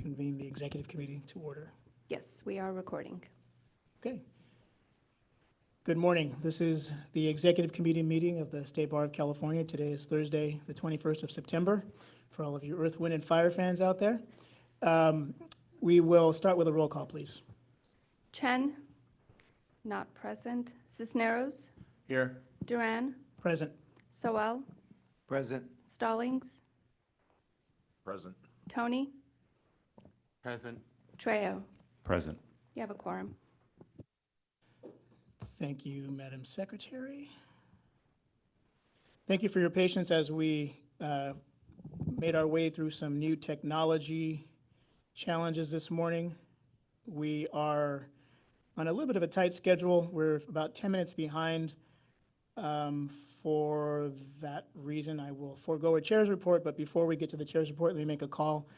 convene the executive committee to order. Yes, we are recording. Okay. Good morning. This is the executive committee meeting of the State Bar of California. Today is Thursday, the 21st of September, for all of you Earth, Wind, and Fire fans out there. We will start with a roll call, please. Chen, not present. Cisneros, Here. Duran, Present. Sowell, Present. Stallings, Present. Tony, Present. Trejo. Present. You have a quorum. Thank you, Madam Secretary. Thank you for your patience as we made our way through some new technology challenges this morning. We are on a little bit of a tight schedule. We're about 10 minutes behind. For that reason, I will forego a chair's report, but before we get to the chair's report, let me make a call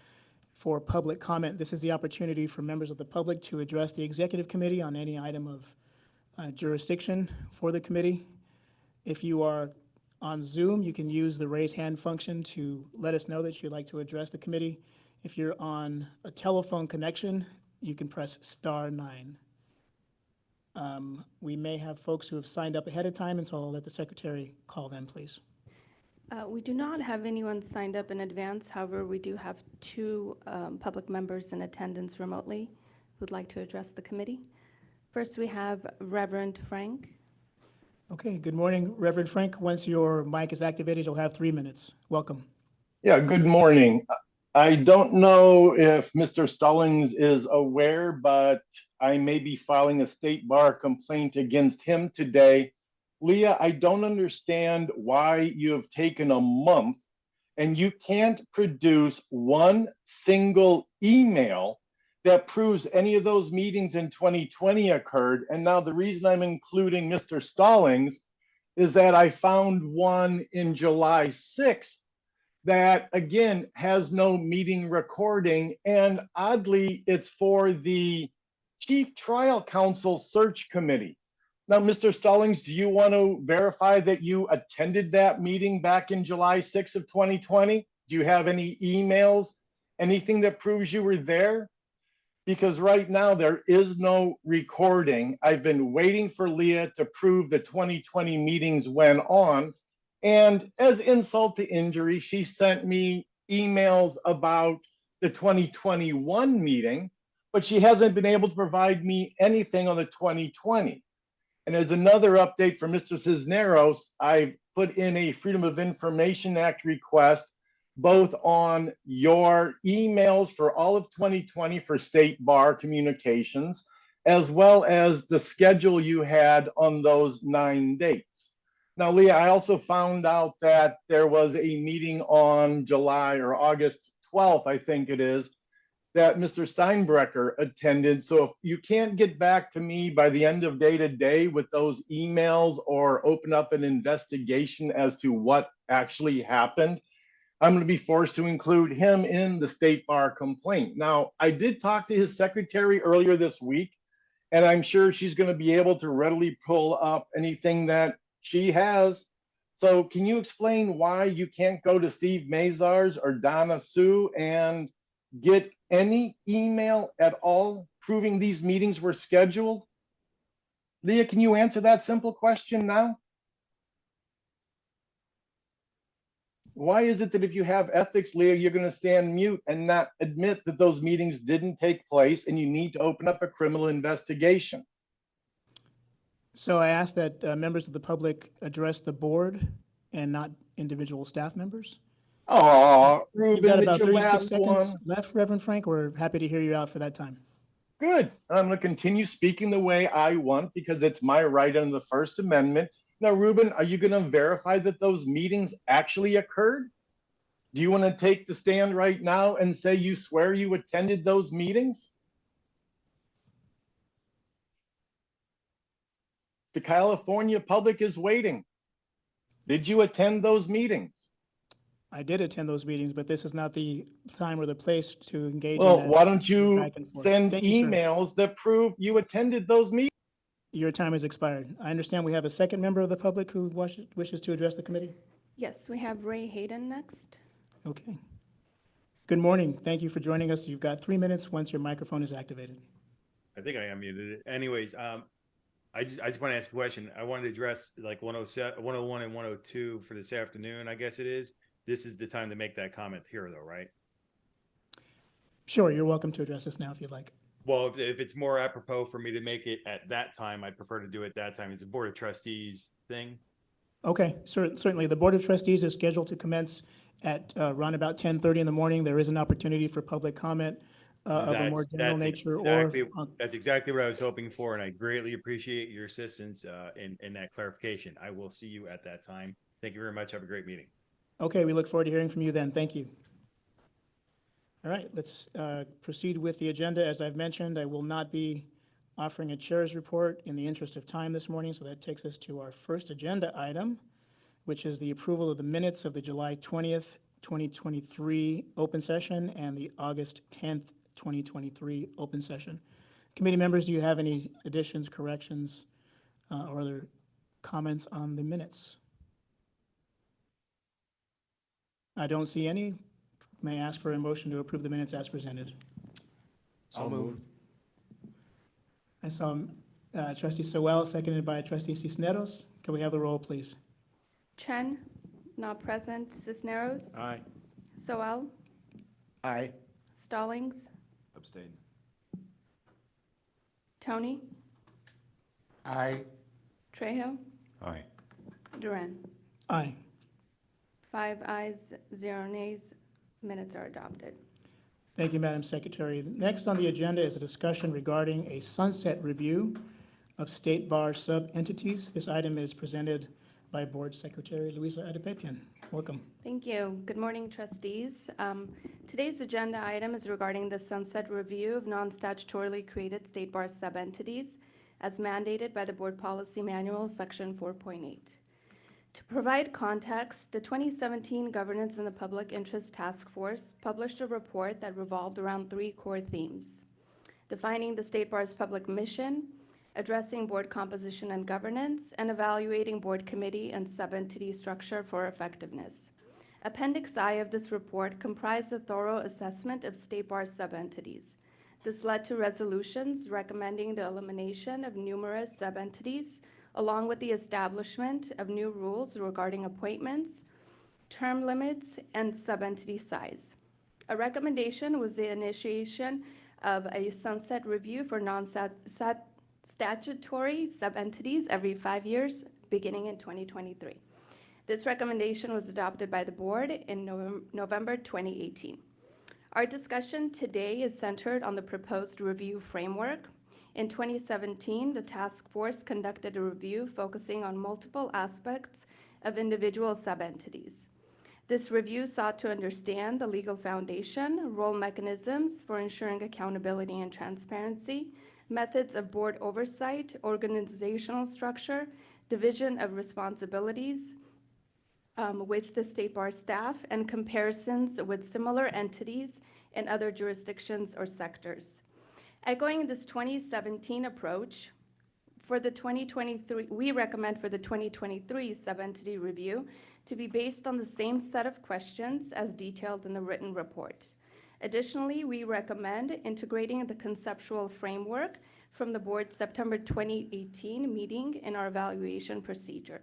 for public comment. This is the opportunity for members of the public to address the executive committee on any item of jurisdiction for the committee. If you are on Zoom, you can use the raise hand function to let us know that you'd like to address the committee. If you're on a telephone connection, you can press *9. We may have folks who have signed up ahead of time, and so I'll let the secretary call them, please. We do not have anyone signed up in advance. However, we do have two public members in attendance remotely who'd like to address the committee. First, we have Reverend Frank. Okay, good morning, Reverend Frank. Once your mic is activated, you'll have 3 minutes. Welcome. Yeah, good morning. I don't know if Mr. Stallings is aware, but I may be filing a state bar complaint against him today. Leah, I don't understand why you have taken a month and you can't produce one single email that proves any of those meetings in 2020 occurred. And now the reason I'm including Mr. Stallings is that I found one in July 6th that again has no meeting recording, and oddly it's for the Chief Trial Counsel Search Committee. Now, Mr. Stallings, do you want to verify that you attended that meeting back in July 6th of 2020? Do you have any emails, anything that proves you were there? Because right now there is no recording. I've been waiting for Leah to prove the 2020 meetings went on. And as insult to injury, she sent me emails about the 2021 meeting, but she hasn't been able to provide me anything on the 2020. And as another update for Mr. Cisneros, I put in a Freedom of Information Act request, both on your emails for all of 2020 for State Bar communications, as well as the schedule you had on those 9 dates. Now, Leah, I also found out that there was a meeting on July or August 12th, I think it is, that Mr. Steinbrecher attended. So if you can't get back to me by the end of day today with those emails or open up an investigation as to what actually happened, I'm going to be forced to include him in the State Bar complaint. Now, I did talk to his secretary earlier this week, and I'm sure she's going to be able to readily pull up anything that she has. So can you explain why you can't go to Steve Mazars or Donna Sue and get any email at all proving these meetings were scheduled? Leah, can you answer that simple question now? Why is it that if you have ethics, Leah, you're going to stand mute and not admit that those meetings didn't take place and you need to open up a criminal investigation? So I ask that members of the public address the board and not individual staff members. Oh, You've got Ruben, about that's your 36 last seconds one. left, Reverend Frank. We're happy to hear you out for that time. Good. I'm going to continue speaking the way I want because it's my right under the First Amendment. Now, Ruben, are you going to verify that those meetings actually occurred? Do you want to take the stand right now and say you swear you attended those meetings? The California public is waiting. Did you attend those meetings? I did attend those meetings, but this is not the time or the place to engage in Well, that why don't you back and forth. send Thank you, sir. emails that prove you attended those meetings? Your time has expired. I understand we have a second member of the public who wishes to address the committee. Yes, we have Ray Hayden next. Okay. Good morning. Thank you for joining us. You've got 3 minutes once your microphone is activated. I think I unmuted it. Anyways, I just want to ask a question. I wanted to address like 107, 101 and 102 for this afternoon, I guess it is. This is the time to make that comment here though, right? Sure, you're welcome to address this now if you'd like. Well, if it's more apropos for me to make it at that time, I'd prefer to do it that time. It's a Board of Trustees thing. Okay, certainly. The Board of Trustees is scheduled to commence at around about 10:30 in the morning. There is an opportunity for public comment of a more general nature or. That's exactly what I was hoping for, and I greatly appreciate your assistance in that clarification. I will see you at that time. Thank you very much. Have a great meeting. Okay, we look forward to hearing from you then. Thank you. All right, let's proceed with the agenda. As I've mentioned, I will not be offering a chair's report in the interest of time this morning, so that takes us to our first agenda item, which is the approval of the minutes of the July 20th, 2023 open session and the August 10th, 2023 open session. Committee members, do you have any additions, corrections, or other comments on the minutes? I don't see any. May I ask for a motion to approve the minutes as presented? I'll move. I saw Trustee Sewell, seconded by Trustee Cisneros. Can we have the roll, please? Chen, not present. Cisneros? Aye. Soel? Aye. Stallings? Abstain. Tony? Aye. Trejo? Aye. Duran? Aye. 5 ayes, 0 nays. Minutes are adopted. Thank you, Madam Secretary. Next on the agenda is a discussion regarding a sunset review of State Bar sub-entities. This item is presented by Board Secretary Luisa Adepetian. Welcome. Thank you. Good morning, trustees. Today's agenda item is regarding the sunset review of non-statutorily created State Bar sub-entities as mandated by the Board Policy Manual, Section 4.8. To provide context, the 2017 Governance in the Public Interest Task Force published a report that revolved around 3 core themes: defining the State Bar's public mission, addressing board composition and governance, and evaluating board committee and sub-entity structure for effectiveness. Appendix I of this report comprised a thorough assessment of State Bar sub-entities. This led to resolutions recommending the elimination of numerous sub-entities, along with the establishment of new rules regarding appointments, term limits, and sub-entity size. A recommendation was the initiation of a sunset review for non-statutory sub-entities every 5 years, beginning in 2023. This recommendation was adopted by the board in November 2018. Our discussion today is centered on the proposed review framework. In 2017, the task force conducted a review focusing on multiple aspects of individual sub-entities. This review sought to understand the legal foundation, role mechanisms for ensuring accountability and transparency, methods of board oversight, organizational structure, division of responsibilities with the State Bar staff, and comparisons with similar entities in other jurisdictions or sectors. Echoing this 2017 approach, for the 2023, we recommend for the 2023 sub-entity review to be based on the same set of questions as detailed in the written report. Additionally, we recommend integrating the conceptual framework from the board's September 2018 meeting in our evaluation procedure.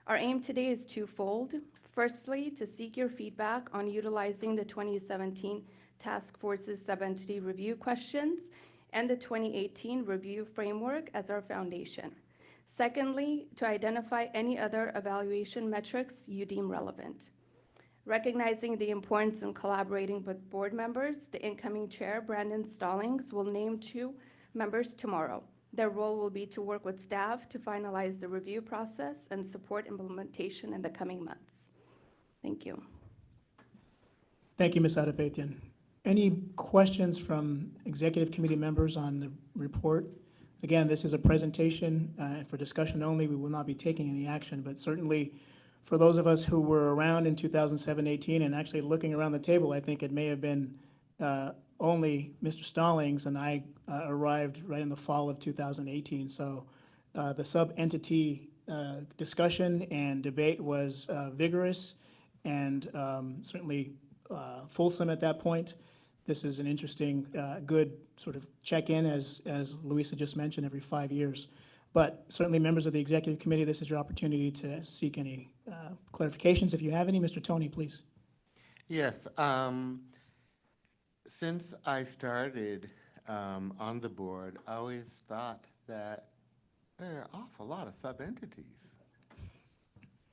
Our aim today is twofold. Firstly, to seek your feedback on utilizing the 2017 Task Force's sub-entity review questions and the 2018 review framework as our foundation. Secondly, to identify any other evaluation metrics you deem relevant. Recognizing the importance in collaborating with board members, the incoming chair, Brandon Stallings, will name 2 members tomorrow. Their role will be to work with staff to finalize the review process and support implementation in the coming months. Thank you. Thank you, Ms. Adepetian. Any questions from executive committee members on the report? Again, this is a presentation for discussion only. We will not be taking any action, but certainly for those of us who were around in 2007-18 and actually looking around the table, I think it may have been only Mr. Stallings and I arrived right in the fall of 2018. So the sub-entity discussion and debate was vigorous and certainly fulsome at that point. This is an interesting, good sort of check-in, as Louisa just mentioned, every 5 years. But certainly, members of the executive committee, this is your opportunity to seek any clarifications if you have any. Mr. Tony, please. Yes, since I started on the board, I always thought that there are an awful lot of sub-entities.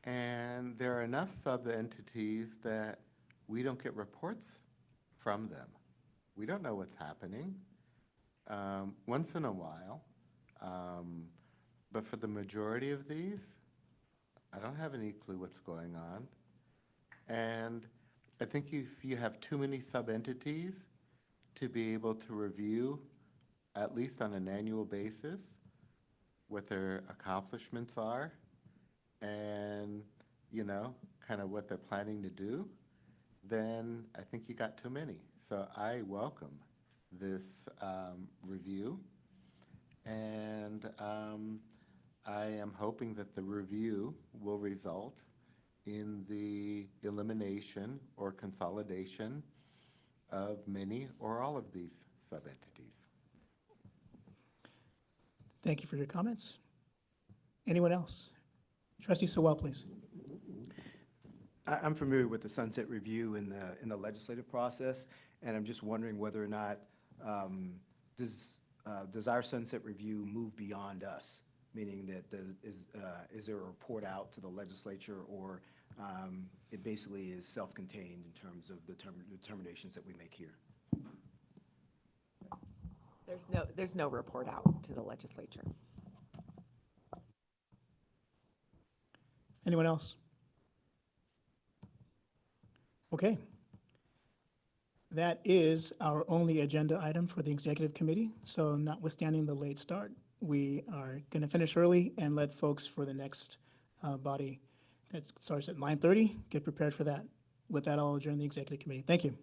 And there are enough sub-entities that we don't get reports from them. We don't know what's happening once in a while. But for the majority of these, I don't have any clue what's going on. And I think if you have too many sub-entities to be able to review, at least on an annual basis, what their accomplishments are and, you know, kind of what they're planning to do, then I think you got too many. So I welcome this review, and I am hoping that the review will result in the elimination or consolidation of many or all of these sub-entities. Thank you for your comments. Anyone else? Trustee Sewell, please. I'm familiar with the sunset review in the legislative process, and I'm just wondering whether or not does our sunset review move beyond us? Meaning that is there a report out to the legislature, or it basically is self-contained in terms of the determinations that we make here? There's no report out to the legislature. Anyone else? Okay. That is our only agenda item for the executive committee. So notwithstanding the late start, we are going to finish early and let folks for the next body that starts at 9:30 get prepared for that. With that, I'll adjourn the executive committee. Thank you.